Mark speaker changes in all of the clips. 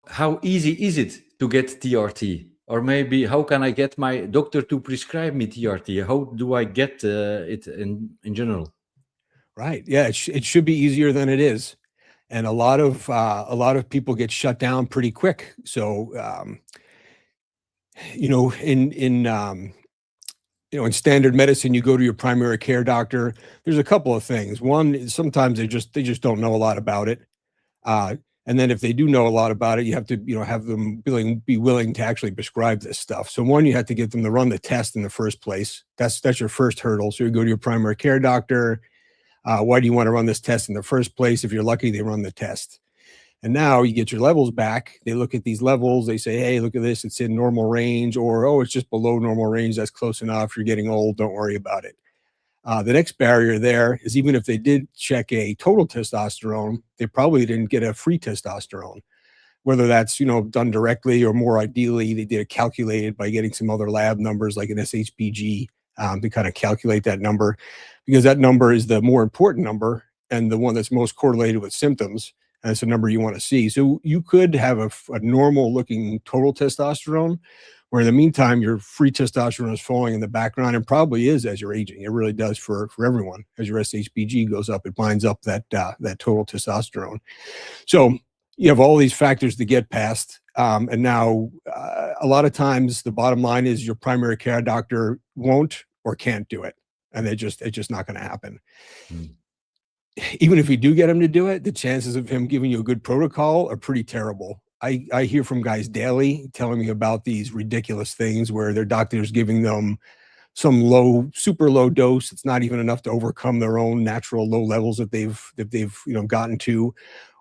Speaker 1: how easy is it to get TRT? Or maybe how can I get my doctor to prescribe me TRT? How do I get it in general?
Speaker 2: Right. Yeah, it should be easier than it is. And a lot of people get shut down pretty quick. So you know, in standard medicine, you go to your primary care doctor. There's a couple of things. One is sometimes they just don't know a lot about it. Uh, and then if they do know a lot about it, you have to, have them be willing to actually prescribe this stuff. So one, you have to get them to run the test in the first place. That's your first hurdle. So you go to your primary care doctor. Why do you want to run this test in the first place? If you're lucky, they run the test. And now you get your levels back. They look at these levels. They say, hey, look at this. It's in normal range, or, oh, it's just below normal range. That's close enough. You're getting old. Don't worry about it. The next barrier there is even if they did check a total testosterone, they probably didn't get a free testosterone, whether that's, done directly or more ideally, they did it calculated by getting some other lab numbers like an SHBG to kind of calculate that number, because that number is the more important number and the one that's most correlated with symptoms. And it's a number you want to see. So you could have a normal looking total testosterone, where in the meantime, your free testosterone is falling in the background, and probably is as you're aging. It really does for everyone. As your SHBG goes up, it binds up that total testosterone. So you have all these factors to get past. And now a lot of times the bottom line is your primary care doctor won't or can't do it. And it's just not going to happen.
Speaker 1: Mm.
Speaker 2: Even if you do get him to do it, the chances of him giving you a good protocol are pretty terrible. I hear from guys daily telling me about these ridiculous things where their doctor is giving them some super low dose. It's not even enough to overcome their own natural low levels that they've gotten to,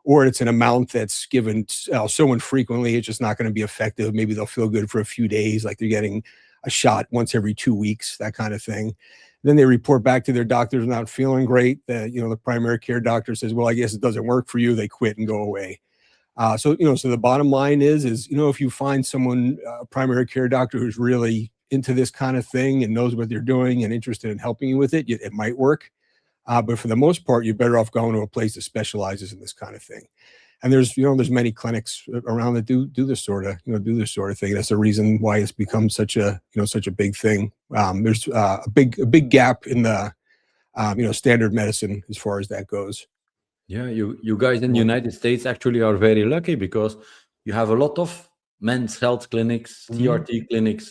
Speaker 2: or it's an amount that's given so infrequently it's just not going to be effective. Maybe they'll feel good for a few days, like they're getting a shot once every 2 weeks, that kind of thing. Then they report back to their doctors not feeling great. The primary care doctor says, well, I guess it doesn't work for you. They quit and go away. So the bottom line is, if you find someone, a primary care doctor who's really into this kind of thing and knows what they're doing and interested in helping you with it, it might work. But for the most part, you're better off going to a place that specializes in this kind of thing. And there's many clinics around that do this sort of thing. That's the reason why it's become such a big thing. There's a big gap in the, standard medicine as far as that goes.
Speaker 1: Yeah, you guys in the United States actually are very lucky because you have a lot of men's health clinics, TRT clinics.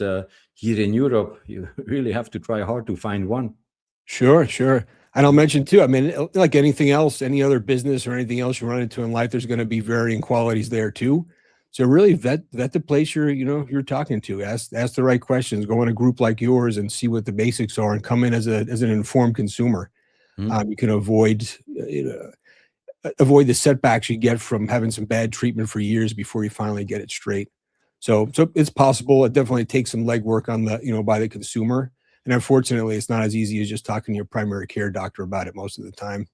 Speaker 1: Here in Europe, you really have to try hard to find one.
Speaker 2: Sure. And I'll mention too, I mean, like anything else, any other business or anything else you run into in life, there's going to be varying qualities there too. So really vet the place you're talking to. Ask the right questions. Go in a group like yours and see what the basics are, and come in as an informed consumer. You can avoid the setbacks you get from having some bad treatment for years before you finally get it straight. So it's possible. It definitely takes some legwork on by the consumer. And unfortunately, it's not as easy as just talking to your primary care doctor about it most of the time.